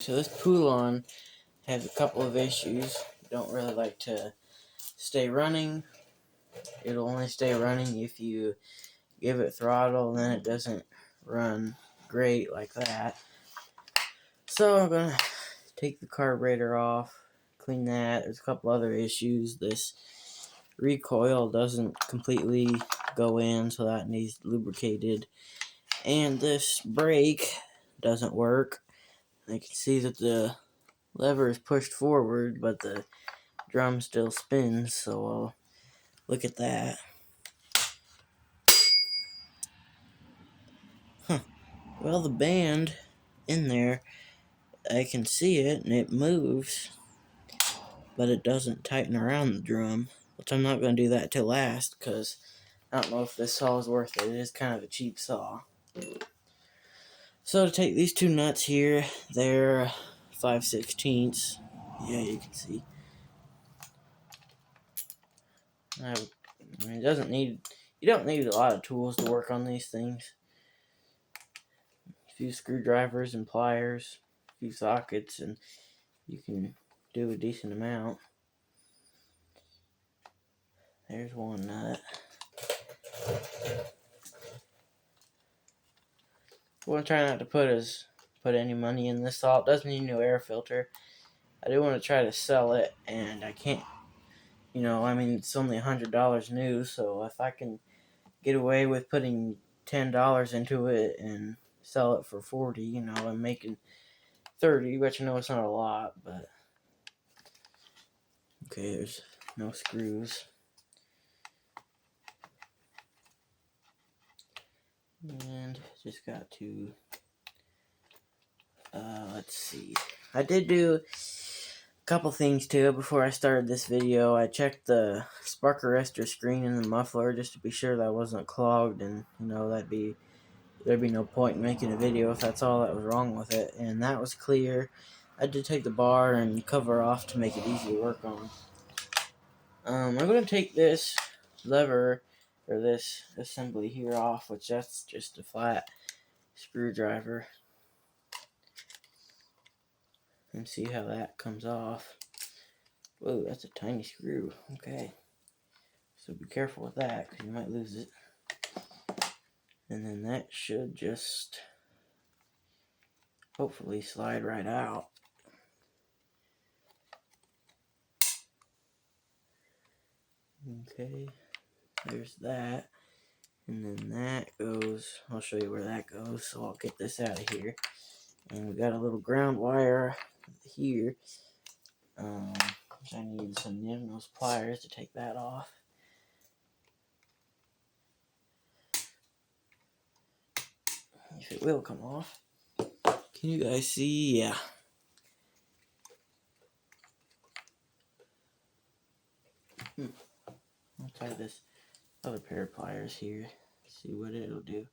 So this poulan has a couple of issues. It don't really like to stay running. It'll only stay running if you give it throttle, and then it doesn't run great like that. So I'm gonna take the carburetor off, clean that. There's a couple other issues. This recoil doesn't completely go in, so that needs lubricated. And this brake doesn't work. I can see that the lever is pushed forward, but the drum still spins, so I'll look at that. Well, the band in there, I can see it and it moves, but it doesn't tighten around the drum, which I'm not going to do that till last because I don't know if this saw is worth it. It is kind of a cheap saw. So to take these two nuts here, they're 5/16. Yeah, you can see. I mean, you don't need a lot of tools to work on these things. A few screwdrivers and pliers, a few sockets, and you can do a decent amount. There's one nut. What I'm trying not to put any money in this saw. It does need a new air filter. I do want to try to sell it, and I can't. I mean, it's only $100 new, so if I can get away with putting $10 into it and sell it for $40, I'm making $30, which I know it's not a lot, but okay, there's no screws. And just got to let's see. I did do a couple things too before I started this video. I checked the spark arrestor screen in the muffler just to be sure that wasn't clogged, and there'd be no point in making a video if that's all that was wrong with it, and that was clear. I did take the bar and cover off to make it easy to work on. I'm going to take this lever, or this assembly here, off, which that's just a flat screwdriver, and see how that comes off. Whoa, that's a tiny screw. Okay, so be careful with that because you might lose it. And then that should just hopefully slide right out. Okay, there's that. And then that goes, I'll show you where that goes, so I'll get this out of here. And we got a little ground wire here. I need some those pliers to take that off. If it will come off. Can you guys see? Yeah. I'll try this other pair of pliers here. See what it'll do.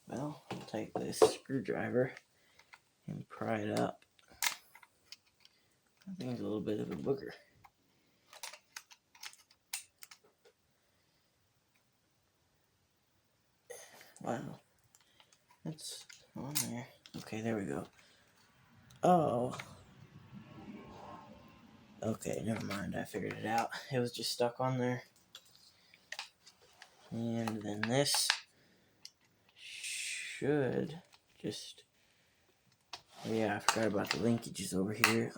Well, I'll take this screwdriver and pry it up. I think it's a little bit of a booger. Wow. That's on there. Okay, there we go. Oh. Okay, never mind. I figured it out. It was just stuck on there. And then this should just... Yeah, I forgot about the linkages over here.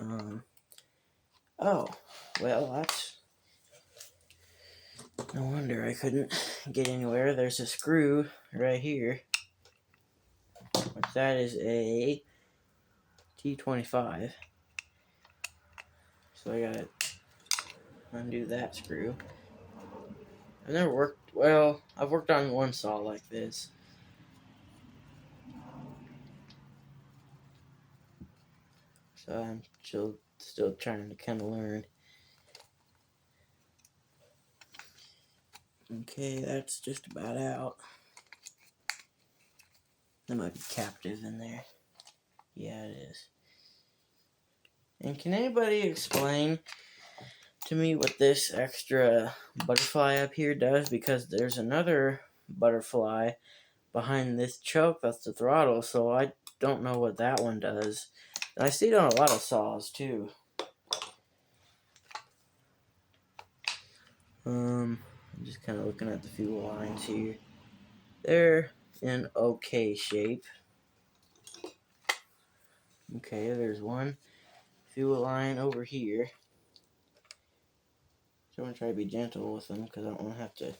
Oh, well, that's... No wonder I couldn't get anywhere. There's a screw right here. That is a T25. So I gotta undo that screw. I've worked on one saw like this. So I'm still trying to kind of learn. Okay, that's just about out. There might be captive in there. Yeah, it is. And can anybody explain to me what this extra butterfly up here does, because there's another butterfly behind this choke that's the throttle, so I don't know what that one does. And I see it on a lot of saws too. I'm just kind of looking at the fuel lines here. They're in okay shape. Okay, there's one fuel line over here. So I'm going to try to be gentle with them because I don't want to have to...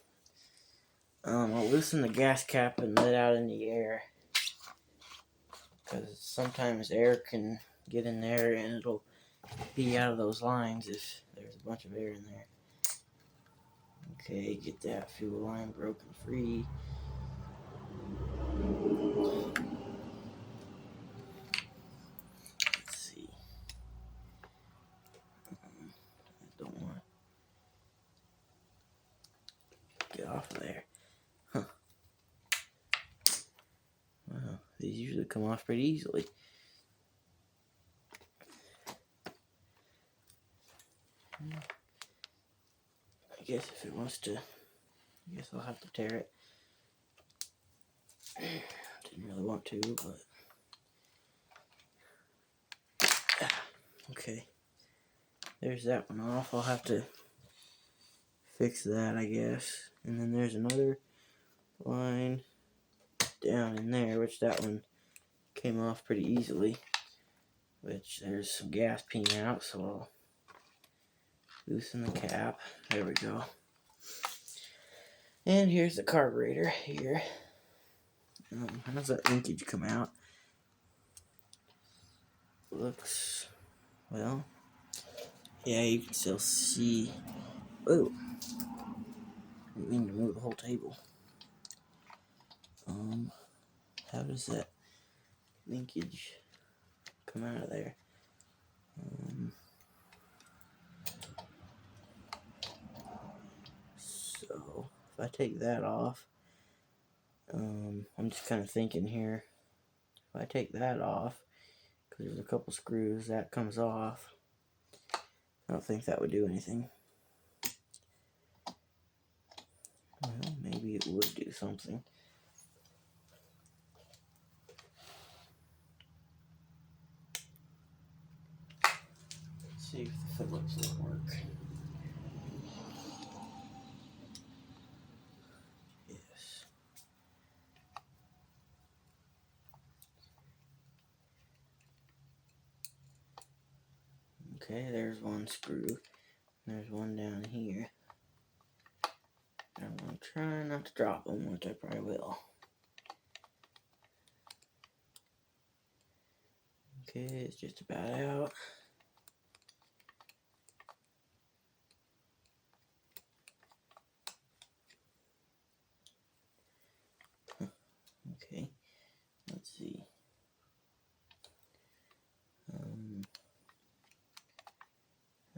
I'll loosen the gas cap and let it out in the air, because sometimes air can get in there and it'll be out of those lines if there's a bunch of air in there. Okay, get that fuel line broken free. Let's see. I don't want to get off of there. Huh. Wow, these usually come off pretty easily. I guess if it wants to, I guess I'll have to tear it. Didn't really want to, but... Okay. There's that one off. I'll have to fix that, I guess. And then there's another line down in there, which that one came off pretty easily. Which there's some gas peeing out, so I'll loosen the cap. There we go. And here's the carburetor here. How does that linkage come out? Looks, well, yeah, you can still see. Oh, I didn't mean to move the whole table. How does that linkage come out of there? So if I take that off, I'm just kind of thinking here. If I take that off, because there's a couple screws, that comes off. I don't think that would do anything. Well, maybe it would do something. Let's see if the Phillips will work. Yes. Okay, there's one screw. There's one down here. I'm going to try not to drop them, which I probably will. Okay, it's just about out. Okay, let's see.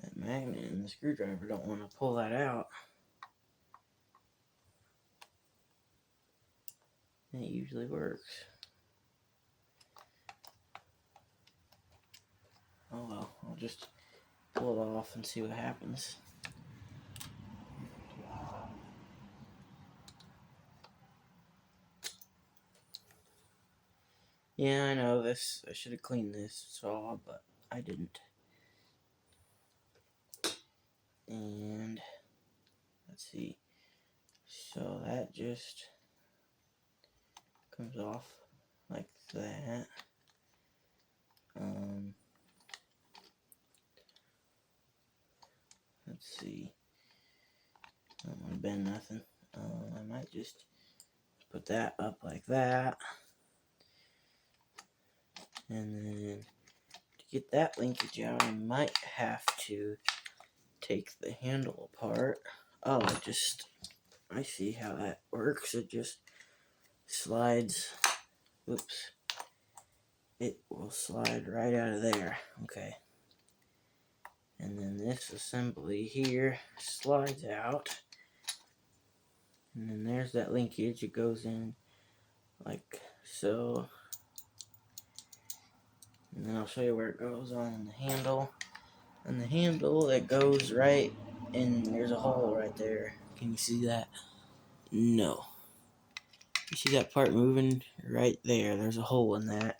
That magnet and the screwdriver don't want to pull that out. And it usually works. Oh well, I'll just pull it off and see what happens. Yeah, I know this. I should have cleaned this saw, but I didn't. And let's see. So that just comes off like that. Let's see. I don't want to bend nothing. I might just put that up like that. And then to get that linkage out, I might have to take the handle apart. Oh, I see how that works. It just slides. Oops. It will slide right out of there. Okay. And then this assembly here slides out. And then there's that linkage. It goes in like so. And then I'll show you where it goes on the handle. on the handle that goes right, and there's a hole right there. Can you see that? No. You see that part moving right there? There's a hole in that,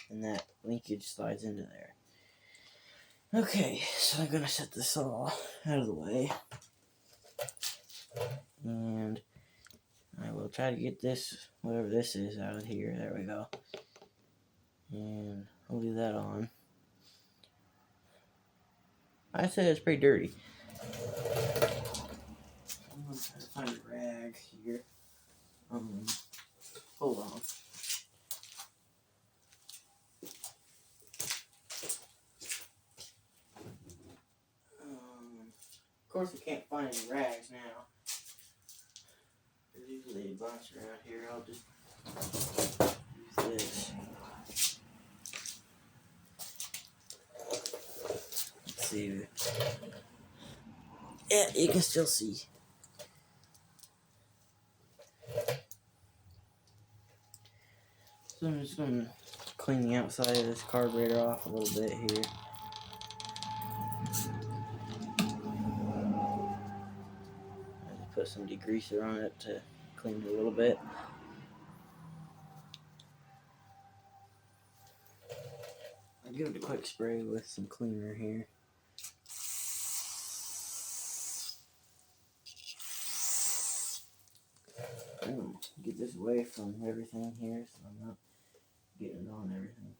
and that linkage slides into there. Okay, so I'm gonna set this all out of the way, and I will try to get this, whatever this is, out of here. There we go. And I'll leave that on. I said it's pretty dirty. I'm gonna try to find a rag here. Hold on. Of course, we can't find any rags now. There's usually a bunch around here. I'll just use this. Let's see. Yeah, you can still see. So I'm just going to clean the outside of this carburetor off a little bit here. I just put some degreaser on it to clean it a little bit. I'll give it a quick spray with some cleaner here. I'm going to get this away from everything here so I'm not getting it on everything.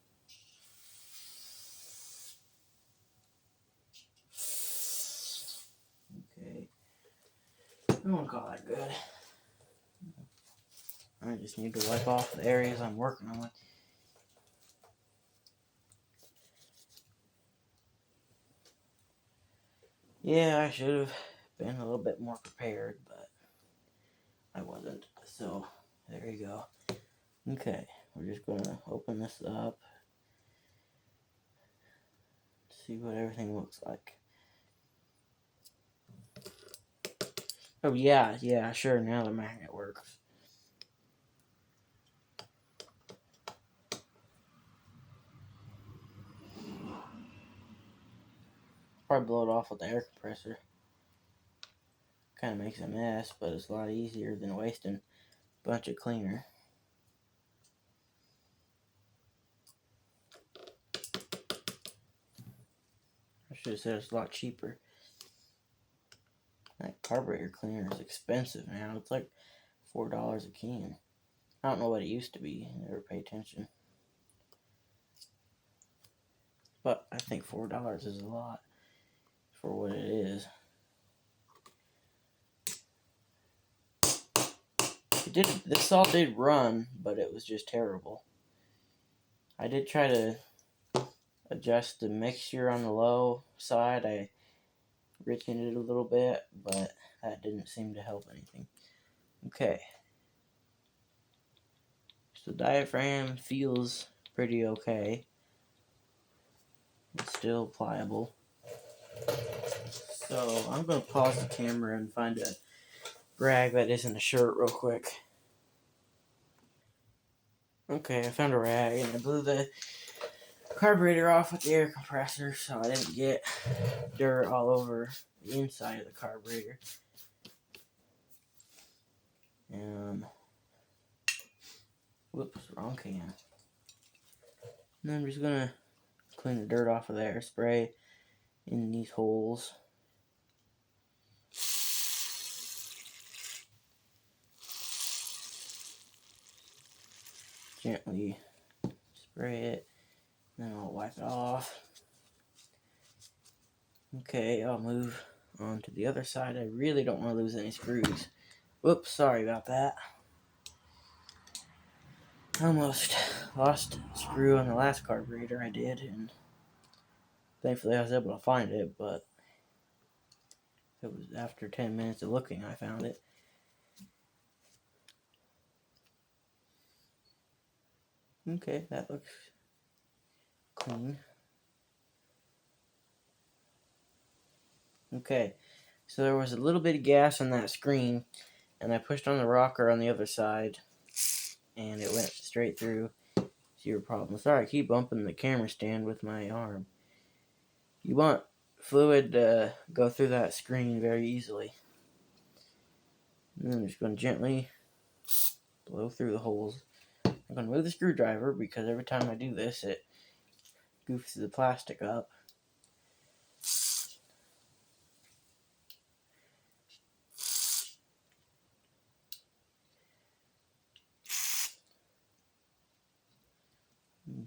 Okay. I don't call that good. I just need to wipe off the areas I'm working on. Yeah, I should have been a little bit more prepared, but I wasn't. So, there you go. Okay, we're just going to open this up. See what everything looks like. Oh, yeah, sure, now the magnet works. Probably blow it off with the air compressor. Kind of makes a mess, but it's a lot easier than wasting a bunch of cleaner. I should have said it's a lot cheaper. That carburetor cleaner is expensive now. It's like $4 a can. I don't know what it used to be. I never pay attention. But I think $4 is a lot for what it is. This all did run, but it was just terrible. I did try to adjust the mixture on the low side. I richened it a little bit, but that didn't seem to help anything. Okay. So the diaphragm feels pretty okay. It's still pliable. So I'm going to pause the camera and find a rag that isn't a shirt real quick. Okay, I found a rag and I blew the carburetor off with the air compressor so I didn't get dirt all over the inside of the carburetor. Whoops, wrong can. And then I'm just gonna clean the dirt off of there, spray in these holes. Gently spray it, then I'll wipe it off. Okay, I'll move on to the other side. I really don't want to lose any screws. Whoops, sorry about that. I almost lost a screw on the last carburetor I did, and thankfully I was able to find it, but it was after 10 minutes of looking I found it. Okay, that looks clean. Okay, so there was a little bit of gas on that screen, and I pushed on the rocker on the other side, and it went straight through. Zero problem. Sorry, I keep bumping the camera stand with my arm. You want fluid go through that screen very easily. And then I'm just going to gently blow through the holes. I'm going to move the screwdriver because every time I do this, it goofs the plastic up.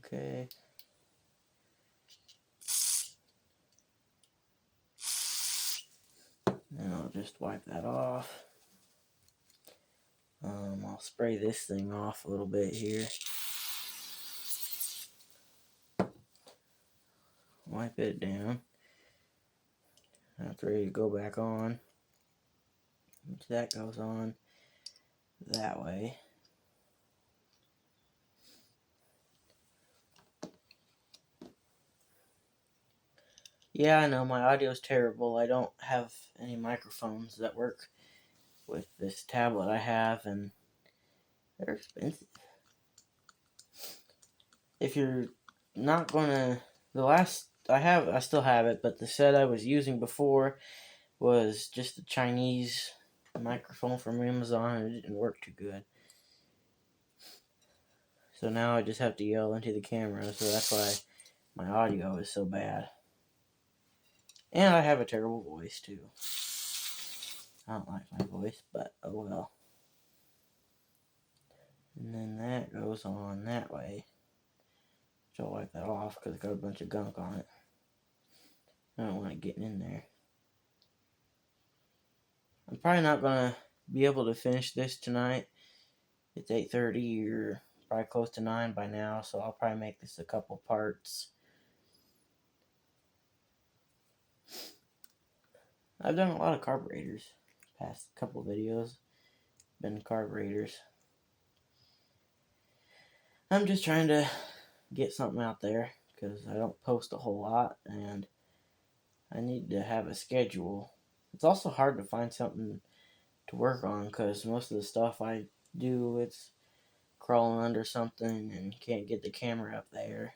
Okay. And I'll just wipe that off. I'll spray this thing off a little bit here. Wipe it down. That's ready to go back on. Once that goes on that way. Yeah, I know my audio is terrible. I don't have any microphones that work with this tablet I have, and they're expensive. If you're not gonna, I still have it, but the set I was using before was just a Chinese microphone from Amazon, and it didn't work too good. So now I just have to yell into the camera, so that's why my audio is so bad. And I have a terrible voice too. I don't like my voice, but oh well. And then that goes on that way. So I'll wipe that off because it's got a bunch of gunk on it. I don't want it getting in there. I'm probably not going to be able to finish this tonight. It's 8:30 or probably close to 9 by now, so I'll probably make this a couple parts. I've done a lot of carburetors. Past couple videos been carburetors. I'm just trying to get something out there because I don't post a whole lot and I need to have a schedule. It's also hard to find something to work on because most of the stuff I do, it's crawling under something and can't get the camera up there.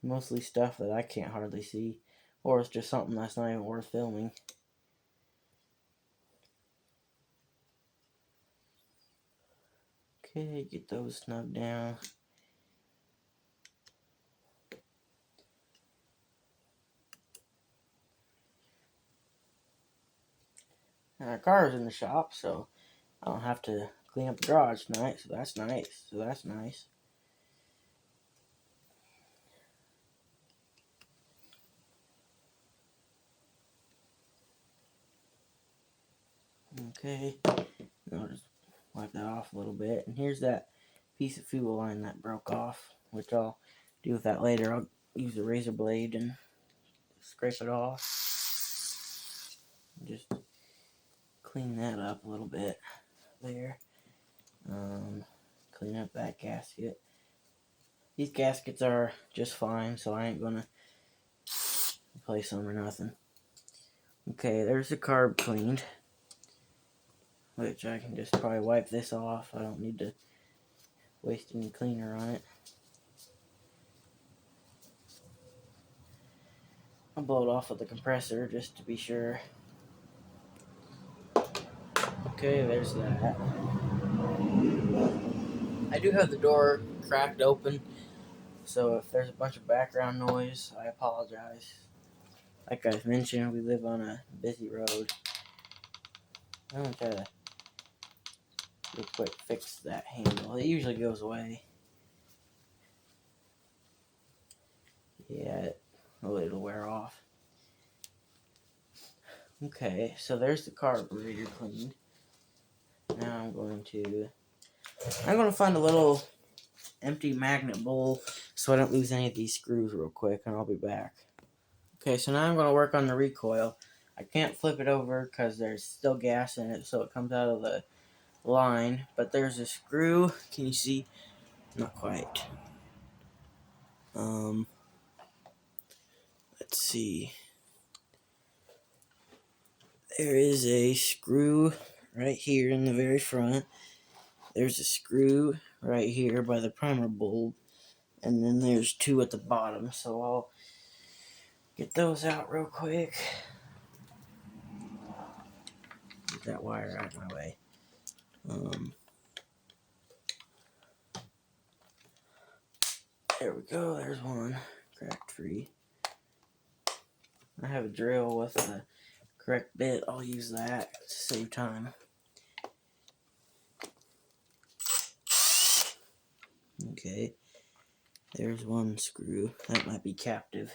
Mostly stuff that I can't hardly see, or it's just something that's not even worth filming. Okay, get those snugged down. And our car is in the shop, so I don't have to clean up the garage tonight, so that's nice. Okay, I'll just wipe that off a little bit. And here's that piece of fuel line that broke off, which I'll deal with that later. I'll use a razor blade and scrape it off. Just clean that up a little bit there. Clean up that gasket. These gaskets are just fine, so I ain't gonna replace them or nothing. Okay, there's the carb cleaned, which I can just probably wipe this off. I don't need to waste any cleaner on it. I'll blow it off with the compressor just to be sure. Okay, there's that. I do have the door cracked open, so if there's a bunch of background noise, I apologize. Like I've mentioned, we live on a busy road. I'm gonna try to real quick fix that handle. It usually goes away. Yeah, it'll wear off. Okay, so there's the carburetor cleaned. Now I'm going to find a little empty magnet bowl so I don't lose any of these screws real quick, and I'll be back. Okay, so now I'm going to work on the recoil. I can't flip it over because there's still gas in it, so it comes out of the line, but there's a screw. Can you see? Not quite. Let's see. There is a screw right here in the very front. There's a screw right here by the primer bulb, and then there's two at the bottom. So I'll Get those out real quick. Get that wire out of my way. There we go. There's one cracked free. I have a drill with the correct bit. I'll use that to save time. Okay. There's one screw. That might be captive.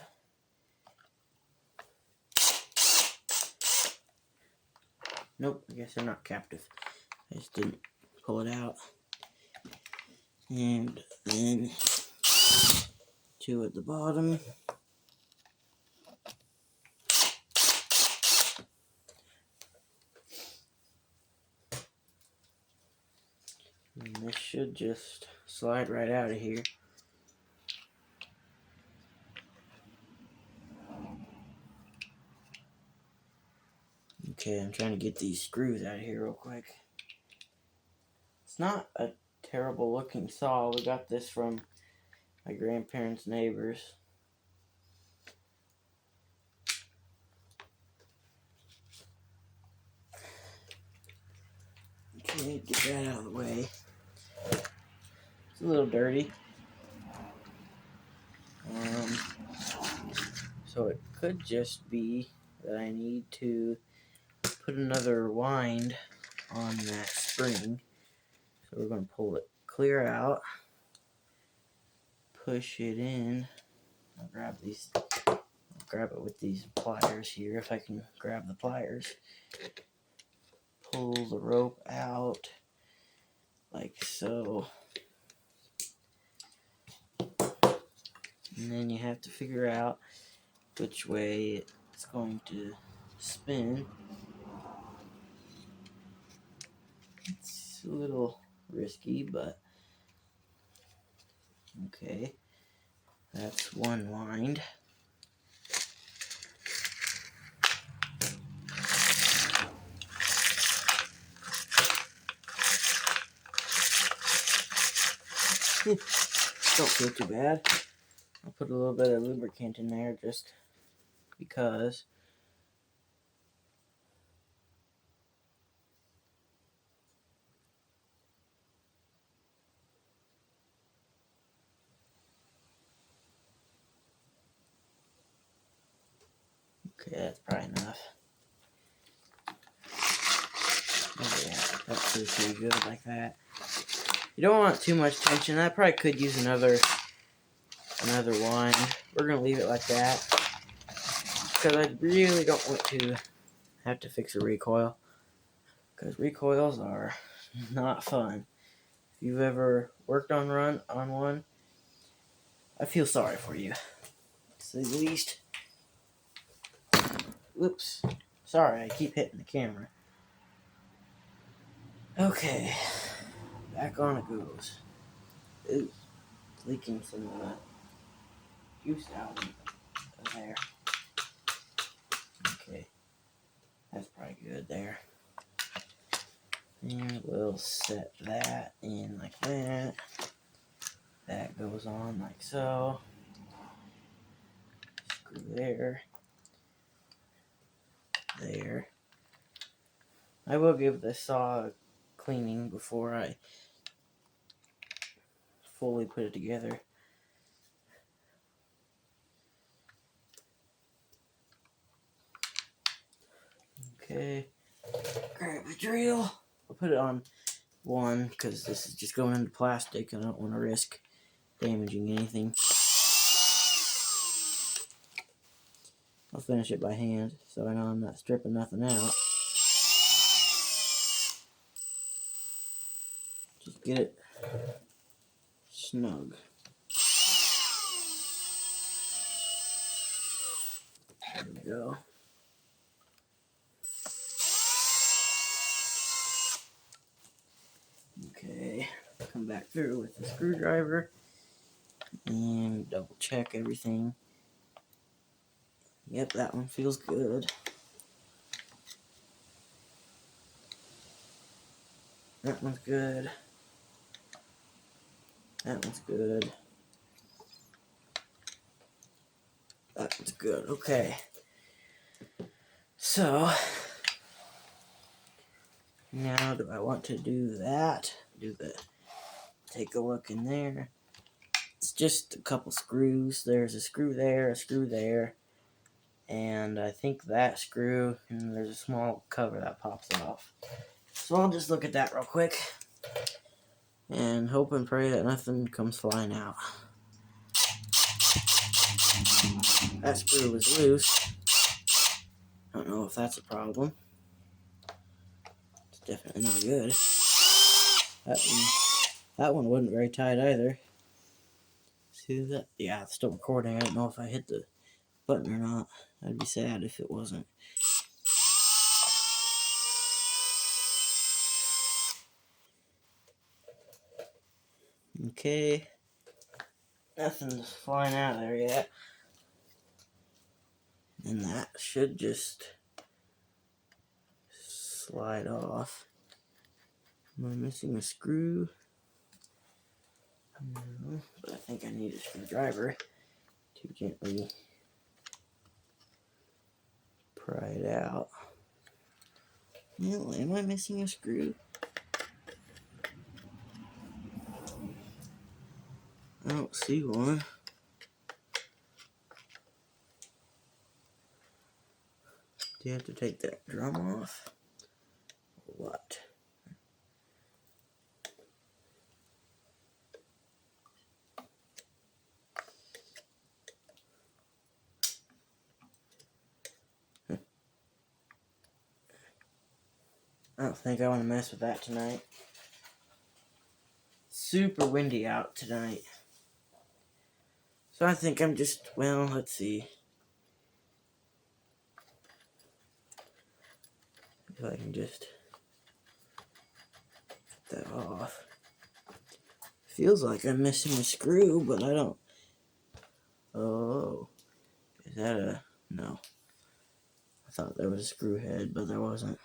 Nope, I guess they're not captive. I just didn't pull it out. And then two at the bottom. And this should just slide right out of here. Okay, I'm trying to get these screws out of here real quick. It's not a terrible looking saw. We got this from my grandparents' neighbors. Okay, get that out of the way. It's a little dirty. So it could just be that I need to put another wind on that spring. So we're going to pull it clear out, push it in. I'll grab it with these pliers here if I can grab the pliers. Pull the rope out like so. And then you have to figure out which way it's going to spin. It's a little risky, but okay. That's one wind. Don't feel too bad. I'll put a little bit of lubricant in there just because. Okay, that's probably enough. Oh yeah, that feels pretty good like that. You don't want too much tension. That probably could use another wind. We're gonna leave it like that because I really don't want to have to fix a recoil, because recoils are not fun. If you've ever worked on one, I feel sorry for you, to say the least. Whoops. Sorry, I keep hitting the camera. Okay, back on it goes. Ooh, it's leaking some juice out of there. Okay, that's probably good there. And we'll set that in like that. That goes on like so. Screw there. There. I will give this saw a cleaning before I fully put it together. Okay. Grab the drill. I'll put it on one because this is just going into plastic. I don't want to risk damaging anything. I'll finish it by hand so I know I'm not stripping nothing out. Just get it snug. There we go. Okay, come back through with the screwdriver and double check everything. Yep, that one feels good. That one's good. That one's good. That It's good. Okay. So now do I want to do that? Take a look in there. It's just a couple screws. There's a screw there, and I think that screw, and there's a small cover that pops off. So I'll just look at that real quick and hope and pray that nothing comes flying out. That screw was loose. I don't know if that's a problem. It's definitely not good. That one wasn't very tight either. See that? Yeah, it's still recording. I don't know if I hit the button or not. I'd be sad if it wasn't. Okay. Nothing's flying out of there yet. And that should just slide off. Am I missing a screw? No, but I think I need a screwdriver to gently pry it out. Well, am I missing a screw? I don't see one. Do you have to take that drum off? Or what? I don't think I want to mess with that tonight. Super windy out tonight. So I think I'm just, well, let's see. If I can just get that off. Feels like I'm missing a screw, but I don't. Oh. Is that a, no. I thought there was a screw head, but there wasn't.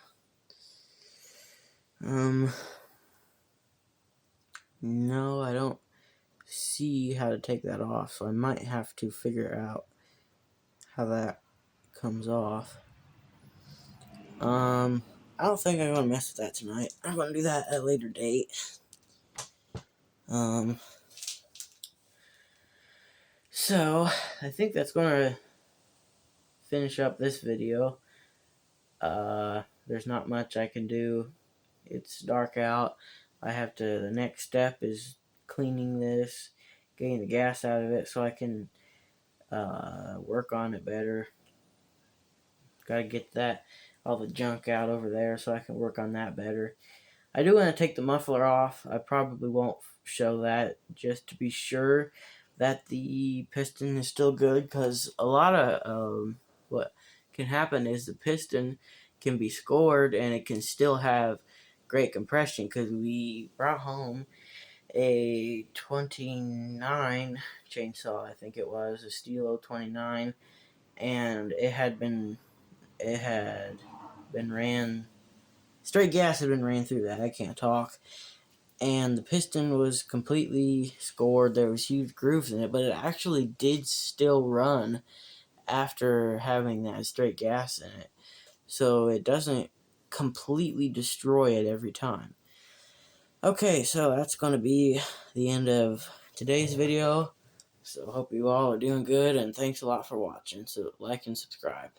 No, I don't see how to take that off, so I might have to figure out how that comes off. I don't think I'm gonna mess with that tonight. I'm gonna do that at a later date. So I think that's gonna finish up this video. There's not much I can do. It's dark out. The next step is cleaning this, getting the gas out of it so I can work on it better. Gotta get all the junk out over there so I can work on that better. I do want to take the muffler off. I probably won't show that just to be sure that the piston is still good, because a lot of what can happen is the piston can be scored and it can still have great compression, because we brought home a 29 chainsaw, I think it was, a Stilo 29, and it had been ran, straight gas had been ran through that. I can't talk. And the piston was completely scored. There was huge grooves in it, but it actually did still run after having that straight gas in it. So it doesn't completely destroy it every time. Okay, so that's going to be the end of today's video. So hope you all are doing good, and thanks a lot for watching. So like and subscribe.